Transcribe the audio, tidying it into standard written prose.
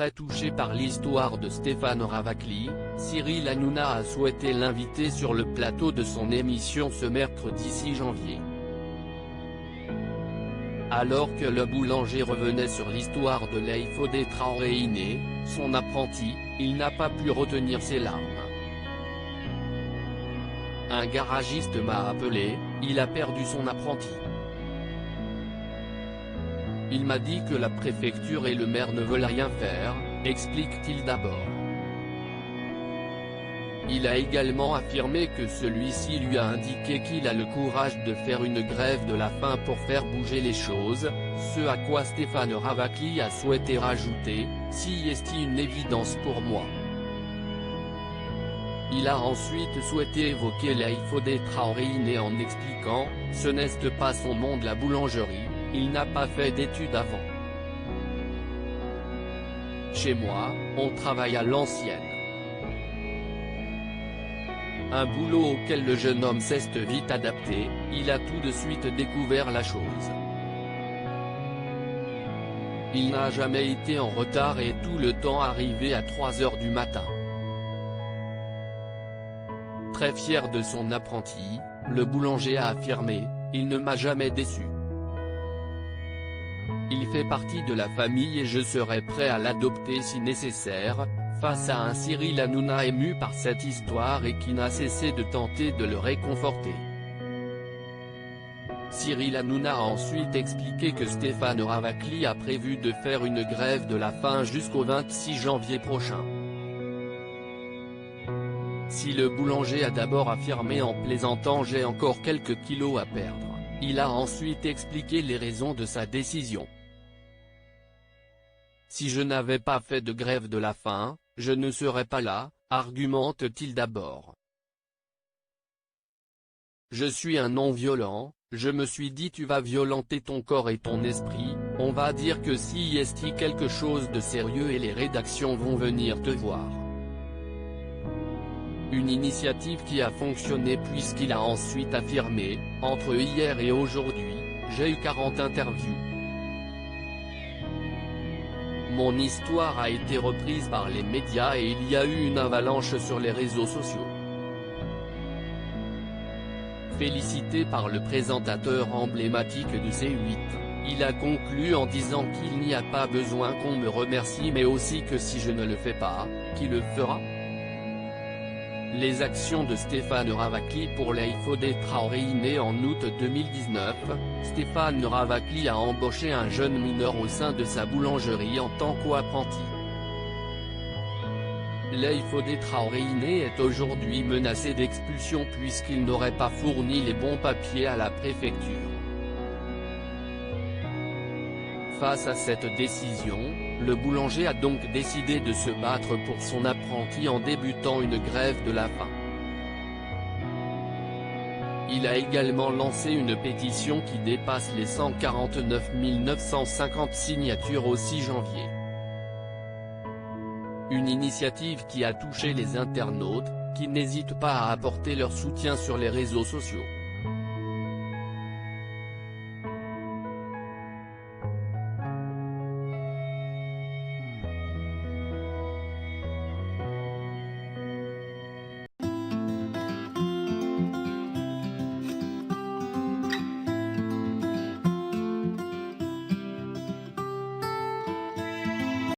Très touché par l'histoire de Stéphane Ravachly, Cyril Hanouna a souhaité l'inviter sur le plateau de son émission ce mercredi 6 janvier. Alors que le boulanger revenait sur l'histoire de Laïfodé Traoré, son apprenti, il n'a pas pu retenir ses larmes. Un garagiste m'a appelé, il a perdu son apprenti. Il m'a dit que la préfecture et le maire ne veulent rien faire, explique-t-il d'abord. Il a également affirmé que celui-ci lui a indiqué qu'il a le courage de faire une grève de la faim pour faire bouger les choses, ce à quoi Stéphane Ravachly a souhaité rajouter « si est une évidence pour moi ». Il a ensuite souhaité évoquer Laïfodé Traoré en expliquant « ce n'est pas son monde la boulangerie, il n'a pas fait d'études avant. Chez moi, on travaille à l'ancienne. » Un boulot auquel le jeune homme s'est vite adapté, il a tout de suite découvert la chose. Il n'a jamais été en retard et tout le temps arrivé à 3 h du matin. Très fier de son apprenti, le boulanger a affirmé « il ne m'a jamais déçu. Il fait partie de la famille et je serai prêt à l'adopter si nécessaire », face à un Cyril Hanouna ému par cette histoire et qui n'a cessé de tenter de le réconforter. Cyril Hanouna a ensuite expliqué que Stéphane Ravachly a prévu de faire une grève de la faim jusqu'au 26 janvier prochain. Si le boulanger a d'abord affirmé en plaisantant « j'ai encore quelques kilos à perdre », il a ensuite expliqué les raisons de sa décision. « Si je n'avais pas fait de grève de la faim, je ne serais pas là », argumente-t-il d'abord. « Je suis un non-violent, je me suis dit tu vas violenter ton corps et ton esprit, on va dire que si est quelque chose de sérieux et les rédactions vont venir te voir. » Une initiative qui a fonctionné puisqu'il a ensuite affirmé « entre hier et aujourd'hui, j'ai eu 40 interviews. Mon histoire a été reprise par les médias et il y a eu une avalanche sur les réseaux sociaux. » Félicité par le présentateur emblématique de C8, il a conclu en disant qu'il n'y a pas besoin qu'on me remercie mais aussi que si je ne le fais pas, qui le fera ? Les actions de Stéphane Ravachly pour Laïfodé Traoré en août 2019, Stéphane Ravachly a embauché un jeune mineur au sein de sa boulangerie en tant qu'apprenti. Laïfodé Traoré est aujourd'hui menacé d'expulsion puisqu'il n'aurait pas fourni les bons papiers à la préfecture. Face à cette décision, le boulanger a donc décidé de se battre pour son apprenti en débutant une grève de la faim. Il a également lancé une pétition qui dépasse les 149 950 signatures au 6 janvier. Une initiative qui a touché les internautes, qui n'hésitent pas à apporter leur soutien sur les réseaux sociaux.